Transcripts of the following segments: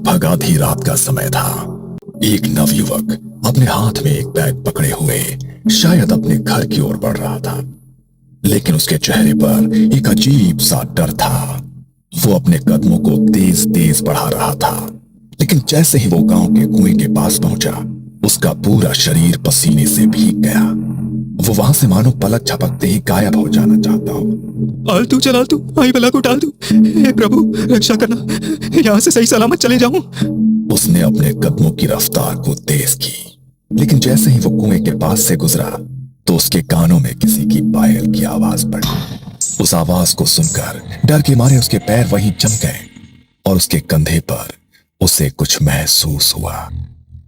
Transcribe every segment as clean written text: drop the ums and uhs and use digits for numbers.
लगभग आधी रात का समय था। एक नवयुवक अपने हाथ में एक बैग पकड़े हुए शायद अपने घर की ओर बढ़ रहा था, लेकिन उसके चेहरे पर एक अजीब सा डर था। वो अपने कदमों को तेज तेज बढ़ा रहा था, लेकिन जैसे ही वो गांव के कुएं के पास पहुंचा, उसका पूरा शरीर पसीने से भीग गया। वो वहां से मानो पलक झपकते ही गायब हो जाना चाहता हो। आलतू चल आलतू, आई बला को टाल दू, हे प्रभु रक्षा करना, यहाँ से सही सलामत चले जाऊं। उसने अपने कदमों की रफ्तार को तेज की, लेकिन जैसे ही वो कुएं के पास से गुजरा तो उसके कानों में किसी की पायल की आवाज पड़ी। उस आवाज को सुनकर डर के मारे उसके पैर वहीं जम गए और उसके कंधे पर उसे कुछ महसूस हुआ।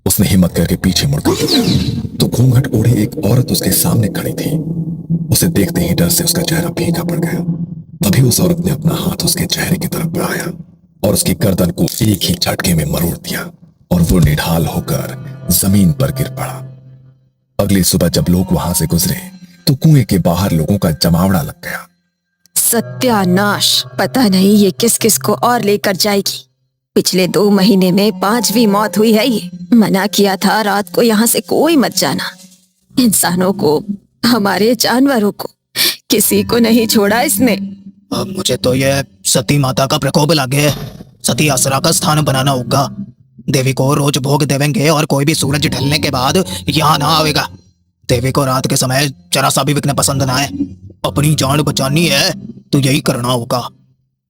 उसने हिम्मत करके पीछे मुड़कर देखा तो घूंघट ओढ़े एक औरत उसके सामने खड़ी थी। उसे देखते ही डर से उसका चेहरा फीका पड़ गया। तभी उस औरत ने अपना हाथ उसके चेहरे की तरफ बढ़ाया और उसकी गर्दन को एक ही झटके में मरोड़ दिया और वो निढाल होकर जमीन पर गिर पड़ा। अगली सुबह जब लोग वहां से गुजरे तो कुएं के बाहर लोगों का जमावड़ा लग गया। सत्यानाश, पता नहीं ये किस किस को और लेकर जाएगी। पिछले 2 महीने में 5वीं मौत हुई है। ये मना किया था रात को यहाँ से कोई मत जाना। इंसानों को, हमारे जानवरों को, किसी को नहीं छोड़ा इसने। अब मुझे तो ये सती माता का प्रकोप लगे। सती आसरा का स्थान बनाना होगा। देवी को रोज भोग देवेंगे और कोई भी सूरज ढलने के बाद यहाँ ना आवेगा। देवी को रात के समय जरा सा भी विघ्न पसंद ना है। अपनी जान बचानी है तो यही करना होगा।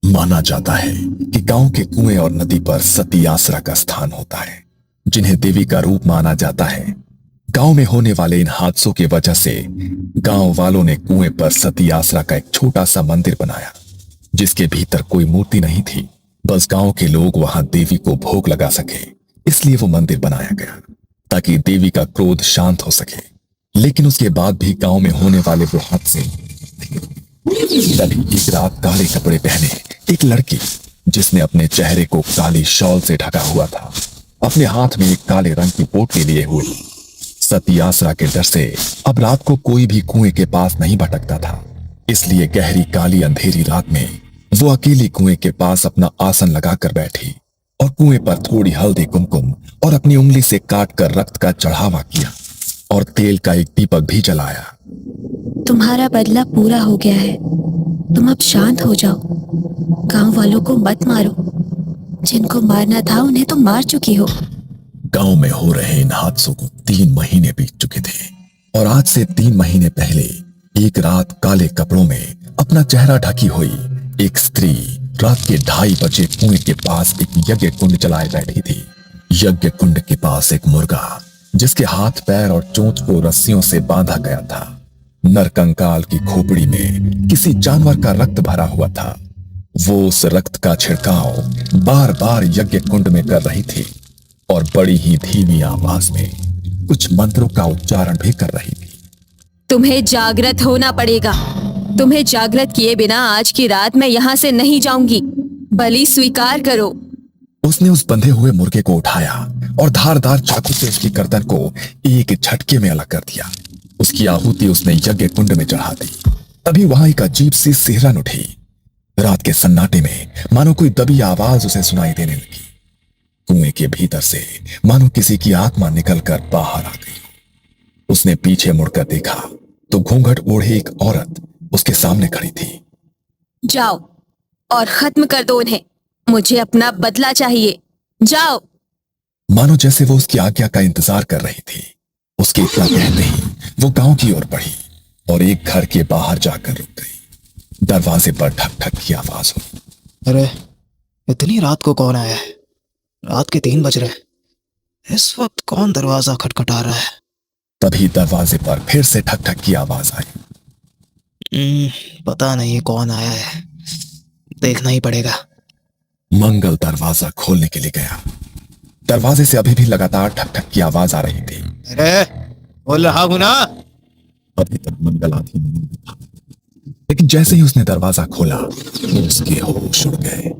माना जाता है कि गांव के कुएं और नदी पर सती आसरा का स्थान होता है, जिन्हें देवी का रूप माना जाता है। गांव में होने वाले इन हादसों की वजह से गांव वालों ने कुएं पर सती आसरा का एक छोटा सा मंदिर बनाया, जिसके भीतर कोई मूर्ति नहीं थी। बस गांव के लोग वहां देवी को भोग लगा सके, इसलिए वो मंदिर बनाया गया ताकि देवी का क्रोध शांत हो सके। लेकिन उसके बाद भी गांव में होने वाले वो हादसे। तभी एक रात काले कपड़े पहने एक लड़की, जिसने अपने चेहरे को काली शॉल से ढका हुआ था, अपने हाथ में एक काले रंग की पोटली लिए हुए, सती आसरा के डर से अब रात को कोई भी कुएं के पास नहीं भटकता था। इसलिए गहरी काली अंधेरी रात में वो अकेली कुएं के पास अपना आसन लगाकर बैठी और कुएं पर थोड़ी हल्दी कुमकुम और अपनी उंगली से काट कर रक्त का चढ़ावा किया और तेल का एक दीपक भी जलाया। तुम्हारा बदला पूरा हो गया है, तुम अब शांत हो जाओ। गांव वालों को मत मारो, जिनको मारना था उन्हें तो मार चुकी हो। गांव में हो रहे इन हादसों को 3 महीने बीत चुके थे और आज से 3 महीने पहले एक रात काले कपड़ों में अपना चेहरा ढकी हुई एक स्त्री रात के 2:30 बजे कुएं के पास एक यज्ञ कुंड जलाए बैठी थी। यज्ञ कुंड के पास एक मुर्गा, जिसके हाथ पैर और चोंच को रस्सियों से बांधा गया था। नरकंकाल की खोपड़ी में किसी जानवर का रक्त भरा हुआ था। वो उस रक्त का छिड़काव बार बार यज्ञ कुंड में कर रही थी और बड़ी ही धीमी आवाज में कुछ मंत्रों का उच्चारण भी कर रही थी। तुम्हें जागृत होना पड़ेगा। तुम्हें जागृत किए बिना आज की रात मैं यहाँ से नहीं जाऊंगी। बलि स्वीकार करो। उसने उस बंधे हुए मुर्गे को उठाया और धारदार चाकू से उसकी गर्दन को एक झटके में अलग कर दिया। उसकी आहुति उसने यज्ञ कुंड में चढ़ा दी। तभी वहां एक अजीब सी सिहरन उठी। रात के सन्नाटे में मानो कोई दबी आवाज उसे सुनाई देने लगी। कुएं के भीतर से मानो किसी की आत्मा निकलकर बाहर आ गई। उसने पीछे मुड़कर देखा तो घूंघट ओढ़े एक औरत उसके सामने खड़ी थी। जाओ और खत्म कर दो उन्हें। मुझे अपना बदला चाहिए। जाओ। मानो जैसे वो उसकी आज्ञा का इंतजार कर रही थी। उसके इतना कहते ही वो गांव की ओर बढ़ी और एक घर के बाहर जाकर रुक गई। दरवाजे पर ठक ठक की आवाज हुई। अरे इतनी रात को कौन आया है? रात के 3 बज रहे। इस वक्त कौन दरवाजा खटखटा रहा है? तभी दरवाजे पर फिर से ठक ठक की आवाज आई। पता नहीं कौन आया है, देखना ही पड़ेगा। मंगल दरवाजा खोलने के लिए गया। दरवाजे से अभी भी लगातार ठक ठक की आवाज आ रही थी। अरे बोल रहा हूं ना। अभी तक मंगल आती नहीं था, लेकिन जैसे ही उसने दरवाजा खोला तो उसके होश उड़ गए।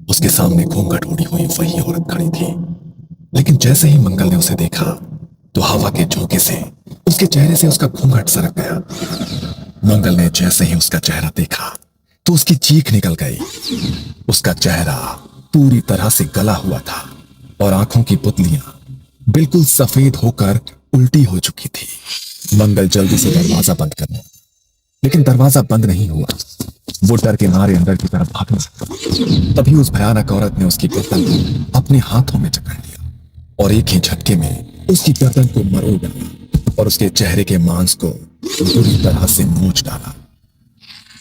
उसके सामने घूंघट ओढ़ी हुई वही औरत खड़ी थी, लेकिन जैसे ही मंगल ने उसे देखा तो हवा के झोंके से उसके चेहरे से उसका घूंघट सरक गया। मंगल ने जैसे ही उसका चेहरा देखा तो उसकी चीख निकल गई। उसका चेहरा पूरी तरह से गला हुआ था और आंखों की पुतलियां बिल्कुल सफेद होकर उल्टी हो चुकी थी। मंगल जल्दी से दरवाजा बंद करने, लेकिन दरवाजा बंद नहीं हुआ। वो डर के मारे अंदर की तरफ भागने लगा। तभी उस भयानक औरत ने उसकी गर्दन को अपने हाथों में जकड़ लिया और एक ही झटके में उसकी गर्दन को मरोड़ डाला और उसके चेहरे के मांस को बुरी तरह से नोच डाला।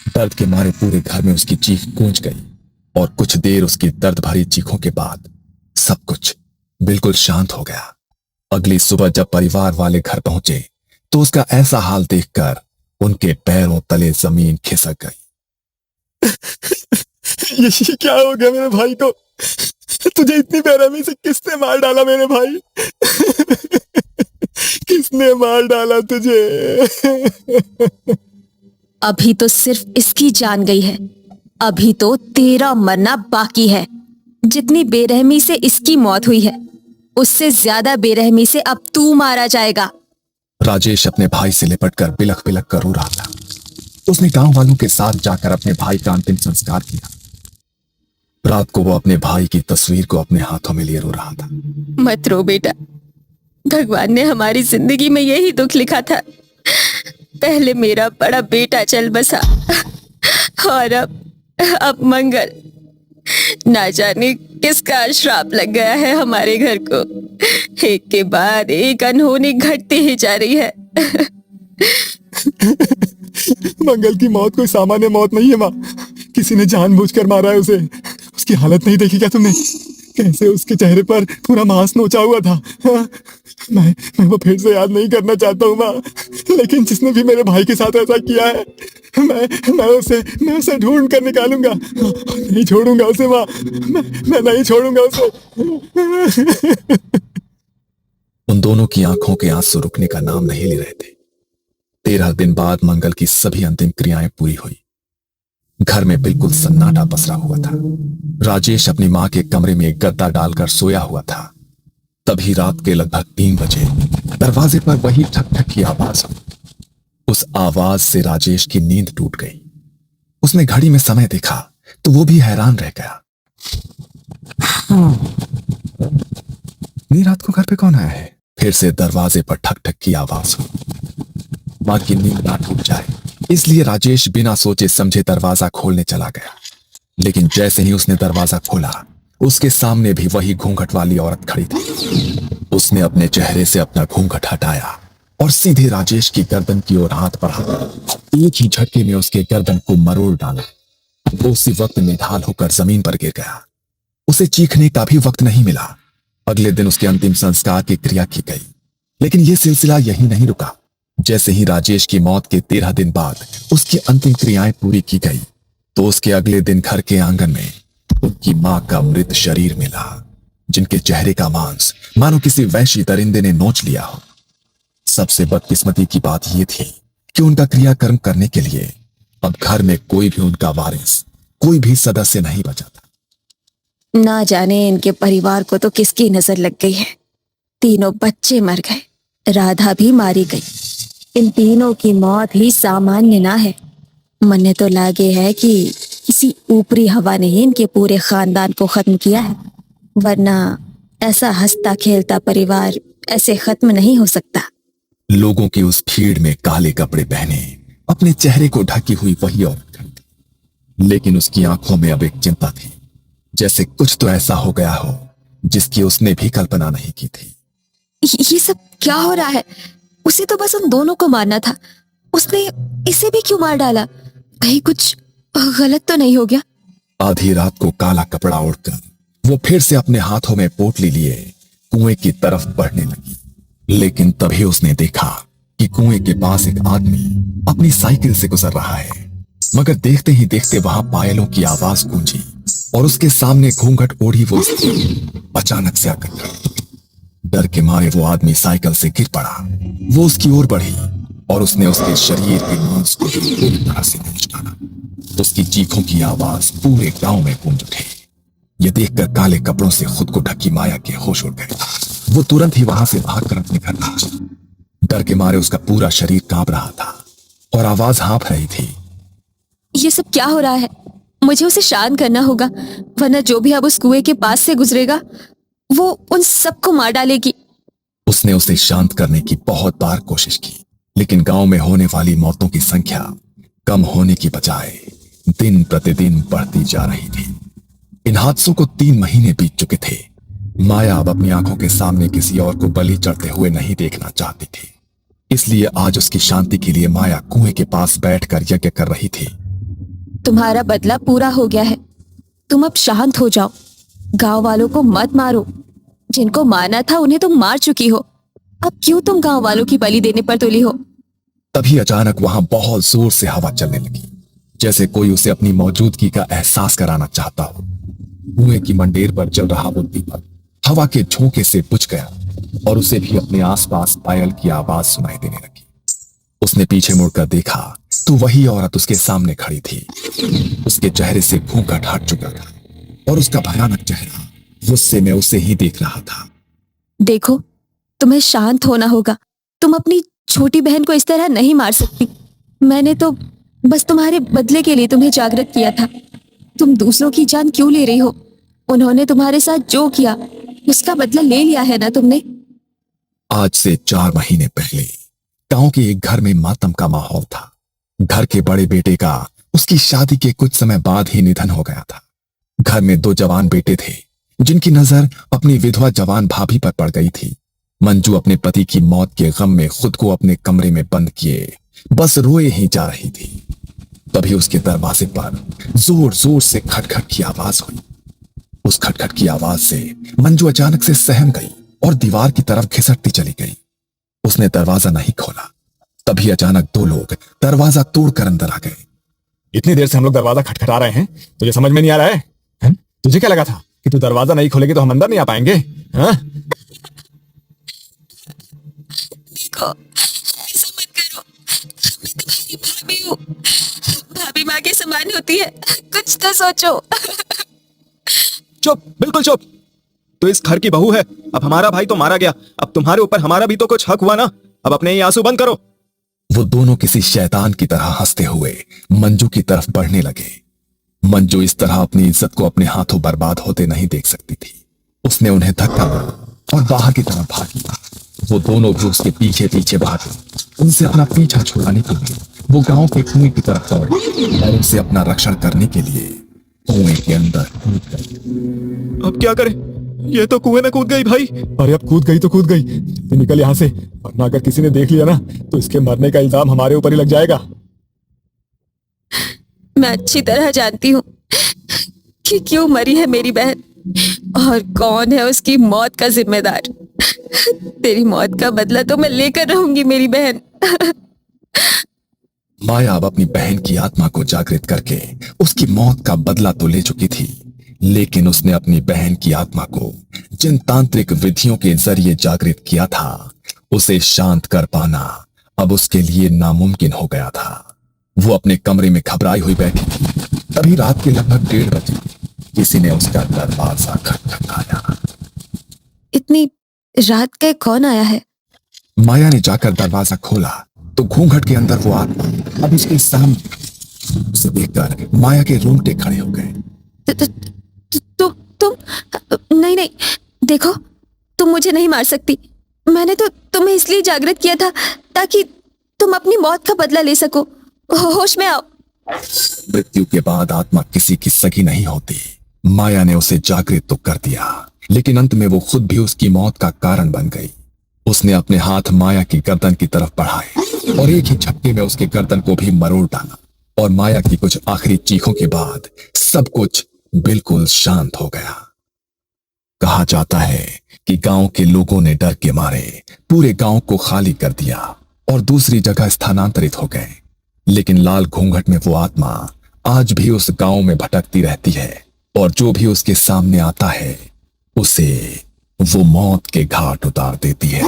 दर्द के मारे पूरे घर में उसकी चीख गूंज गई और कुछ देर उसकी दर्द भरी चीखों के बाद सब कुछ बिल्कुल शांत हो गया। अगली सुबह जब परिवार वाले घर पहुंचे तो उसका ऐसा हाल देखकर उनके पैरों तले जमीन खिसक गई। ये क्या हो गया मेरे भाई को? तुझे इतनी बेरहमी से किसने मार डाला मेरे भाई? किसने मार डाला तुझे? अभी तो सिर्फ इसकी जान गई है, अभी तो तेरा मरना बाकी है। जितनी बेरहमी से इसकी मौत हुई है, उससे ज्यादा बेरहमी से अब तू मारा जाएगा। राजेश अपने भाई से लिपटकर बिलख बिलख कर रो रहा था। उसने गांव वालों के साथ जाकर अपने भाई का अंतिम संस्कार किया। रात को वो अपने भाई की तस्वीर को अपने हाथों में लिए रो रहा था। मत रो बेटा, भगवान ने हमारी जिंदगी में यही दुख लिखा था। पहले मेरा बड़ा बेटा चल बसा और अब मंगल। ना जाने किसका श्राप लग गया है हमारे घर को। एक के बाद एक अनहोनी घटती ही जा रही है। मंगल की मौत कोई सामान्य मौत नहीं है माँ। किसी ने जानबूझकर मारा है उसे। उसकी हालत नहीं देखी क्या तुमने? कैसे उसके चेहरे पर पूरा मांस नोचा हुआ था। हाँ? मैं वो फिर से याद नहीं करना चाहता हूँ माँ, लेकिन जिसने भी मेरे भाई के साथ ऐसा किया है, मैं उसे ढूंढ कर निकालूंगा। नहीं छोड़ूंगा उसे माँ, मैं नहीं छोड़ूंगा उसे। उन दोनों की आंखों के आंसू रुकने का नाम नहीं ले रहे थे। 13 दिन बाद मंगल की सभी अंतिम क्रियाएं पूरी हुई। घर में बिल्कुल सन्नाटा पसरा हुआ था। राजेश अपनी मां के कमरे में एक गद्दा डालकर सोया हुआ था। तभी रात के लगभग 3 बजे दरवाजे पर वही ठक ठक की आवाज हुई। उस आवाज से राजेश की नींद टूट गई। उसने घड़ी में समय देखा तो वो भी हैरान रह गया। नहीं, रात को घर पे कौन आया है? फिर से दरवाजे पर ठक ठक की आवाज हुई। मां की नींद ना टूट जाए इसलिए राजेश बिना सोचे समझे दरवाजा खोलने चला गया। लेकिन जैसे ही उसने दरवाजा खोला, उसके सामने भी वही घूंघट वाली औरत खड़ी थी। उसने अपने चेहरे से अपना घूंघट हटाया और सीधे राजेश की गर्दन की ओर हाथ बढ़ाकर एक ही झटके में उसके गर्दन को मरोड़ डाला। वो उसी वक्त निढाल होकर जमीन पर गिर गया। उसे चीखने का भी वक्त नहीं मिला। अगले दिन उसके अंतिम संस्कार की क्रिया की गई। लेकिन यह सिलसिला यहीं नहीं रुका। जैसे ही राजेश की मौत के 13 दिन बाद उसकी अंतिम क्रियाएं पूरी की गई तो उसके अगले दिन घर के आंगन में उनकी मां का मृत शरीर मिला, जिनके चेहरे का मांस मानो किसी वैश्य दरिंदे ने नोच लिया हो। सबसे बदकिस्मती की बात यह थी कि उनका क्रियाकर्म करने के लिए अब घर में कोई भी उनका वारिस, कोई भी सदस्य नहीं बचा था। ना जाने इनके परिवार को तो किसकी नजर लग गई है। तीनों बच्चे मर गए, राधा भी मारी गई। इन तीनों की मौत ही सामान्य ना है। मन्ने तो लागे है कि किसी ऊपरी हवा ने ही इनके पूरे खानदान को खत्म किया है, वरना ऐसा हंसता खेलता परिवार ऐसे खत्म नहीं हो सकता। लोगों की उस भीड़ में काले कपड़े पहने अपने चेहरे को ढकी हुई वही औरत खड़ी थी। लेकिन उसकी आंखों में अब एक चिंता थी, जैसे कुछ तो ऐसा हो गया हो जिसकी उसने भी कल्पना नहीं की थी। ये सब क्या हो रहा है? उसे तो बस उन दोनों को मारना था, उसने इसे भी क्यों मार डाला? कहीं कुछ गलत तो नहीं हो गया? आधी रात को काला कपड़ा ओढ़कर वो फिर से अपने हाथों में पोटली लिए कुएं की तरफ बढ़ने लगी। लेकिन तभी उसने देखा कि कुएं के पास एक आदमी अपनी साइकिल से गुजर रहा है। मगर देखते ही देखते वहां पायलों की आवाज गूंजी और उसके सामने घूंघट ओढ़ी वो स्त्री अचानक से आकर खड़ी। डर के मारे वो आदमी साइकिल से गिर पड़ा। वो उसकी ओर बढ़ी और उसने उसके शरीर के मांस को पूरी तरह से नोच डाला। उसकी चीखों की आवाज पूरे गांव में गूंज उठी। ये देखकर काले कपड़ों से खुद को ढकी माया के होश उड़ गए। वो तुरंत ही वहां से भागकर अपने घर पहुंचा। डर के मारे उसका पूरा शरीर कांप रहा था और आवाज हाँफ रही थी। ये सब क्या हो रहा है? मुझे उसे शांत करना होगा, वरना जो भी अब उस कुएं के पास से गुजरेगा वो उन सबको मार डालेगी। उसने उसे शांत करने की बहुत बार कोशिश की, लेकिन गांव में होने वाली मौतों की संख्या कम होने की बजाय दिन प्रतिदिन बढ़ती जा रही थी। इन हादसों को 3 महीने बीत चुके थे। माया अब अपनी आंखों के सामने किसी और को बलि चढ़ते हुए नहीं देखना चाहती थी। इसलिए आज उसकी शांति के लिए माया कुएं के पास बैठकर यज्ञ कर रही थी। तुम्हारा बदला पूरा हो गया है, तुम अब शांत हो जाओ। गांव वालों को मत मारो, जिनको मारना था उन्हें तुम मार चुकी हो। अब क्यों तुम गांव वालों की बलि देने पर तुली हो? तभी अचानक वहां बहुत जोर से हवा चलने लगी, जैसे कोई उसे अपनी मौजूदगी का एहसास कराना चाहता हो। कुएं की मंडेर पर जल रहा वो दीपक हवा के झोंके से बुझ गया और उसे भी अपने आसपास पायल की आवाज सुनाई देने लगी। उसने पीछे मुड़कर देखा तो वही औरत उसके सामने खड़ी थी। उसके चेहरे से घूंघट हट चुका था और उसका भयानक चेहरा गुस्से में उसे ही देख रहा था। देखो, तुम्हें शांत होना होगा। तुम अपनी छोटी बहन को इस तरह नहीं मार सकती। मैंने तो बस तुम्हारे बदले के लिए तुम्हें जागृत किया था। तुम दूसरों की जान क्यों ले रही हो? उन्होंने तुम्हारे साथ जो किया उसका बदला ले लिया है ना तुमने। आज से 4 महीने पहले गांव के एक घर में मातम का माहौल था। घर के बड़े बेटे का उसकी शादी के कुछ समय बाद ही निधन हो गया था। घर में 2 जवान बेटे थे जिनकी नजर अपनी विधवा जवान भाभी पर पड़ गई थी। मंजू अपने पति की मौत के गम में खुद को अपने कमरे में बंद किए बस रोए ही जा रही थी। तभी उसके दरवाजे पर जोर जोर से खटखट की आवाज हुई। उस खटखट की आवाज से मंजू अचानक से सहम गई और दीवार की तरफ खिसकती चली गई। उसने दरवाजा नहीं खोला। तभी अचानक 2 लोग दरवाजा तोड़कर अंदर आ गए। इतनी देर से हम लोग दरवाजा खटखटा रहे हैं, तुझे समझ में नहीं आ रहा है? हैं? तुझे क्या लगा था कि तू दरवाजा नहीं खोलेगी तो हम अंदर नहीं आ पाएंगे? हाँ? देखो, ऐसा मत करो। मैं तुम्हारी भाभी हूँ। भाभी माँ के समान होती है। कुछ तो सोचो। चुप, बिल्कुल चुप। तो इस घर की बहू है। अब हमारा भाई तो मारा गया, अब तुम्हारे ऊपर हमारा भी तो कुछ हक हुआ ना। अब अपने ये आंसू बंद करो। वो दोनों किसी शैतान की तरह हंसते हुए मंजू की तरफ बढ़ने लगे। मंजू इस तरह अपनी इज्जत को अपने हाथों बर्बाद होते नहीं देख सकती थी। उसने उन्हें धक्का मारा और बाहर की तरफ भागी। वो दोनों भी उसके पीछे पीछे भागे। उनसे अपना पीछा छुड़ाने के लिए वो गांव के कुएं की तरफ दौड़े और उनसे अपना रक्षण करने के लिए कुएं के अंदर कूद गए। अब क्या करें? ये तो कुएं में कूद गई भाई। अरे अब कूद गई तो कूद गई, तू निकल यहाँ से, वरना अगर किसी ने देख लिया ना तो इसके मरने का इल्जाम हमारे ऊपर ही लग जाएगा। मैं अच्छी तरह जानती हूँ कि क्यों मरी है मेरी बहन और कौन है उसकी मौत का जिम्मेदार। तेरी मौत का बदला तो मैं लेकर रहूंगी मेरी बहन। माया अब अपनी बहन की आत्मा को जागृत करके उसकी मौत का बदला तो ले चुकी थी, लेकिन उसने अपनी बहन की आत्मा को जिन तांत्रिक विधियों के जरिए जागृत किया था उसे शांत कर पाना अब उसके लिए नामुमकिन हो गया था। वो अपने कमरे में घबराई हुई बैठी थी। तभी रात के लगभग 1:30 बजे किसी ने उसका दरवाजा खटखटाया। इतनी रात के कौन आया है? माया ने जाकर दरवाजा खोला तो घूंघट के अंदर वो आत्मा अब उसके सामने। उसे देखकर माया के रोंगटे खड़े हो गए। तुम नहीं नहीं, देखो, तुम मुझे नहीं मार सकती। मैंने तो तुम्हें इसलिए जागृत किया था ताकि तुम अपनी मौत का बदला ले सको। होश में आओ। मृत्यु के बाद आत्मा किसी की सगी नहीं होती। माया ने उसे जागृत तो कर दिया, लेकिन अंत में वो खुद भी उसकी मौत का कारण बन गई। उसने अपने हाथ माया की गर्दन की तरफ बढ़ाए और एक ही झटके में उसके गर्दन को भी मरोड़ डाला और माया की कुछ आखिरी चीखों के बाद सब कुछ बिल्कुल शांत हो गया। कहा जाता है कि गांव के लोगों ने डर के मारे पूरे गांव को खाली कर दिया और दूसरी जगह स्थानांतरित हो गए, लेकिन लाल घूंघट में वो आत्मा आज भी उस गांव में भटकती रहती है और जो भी उसके सामने आता है उसे वो मौत के घाट उतार देती है।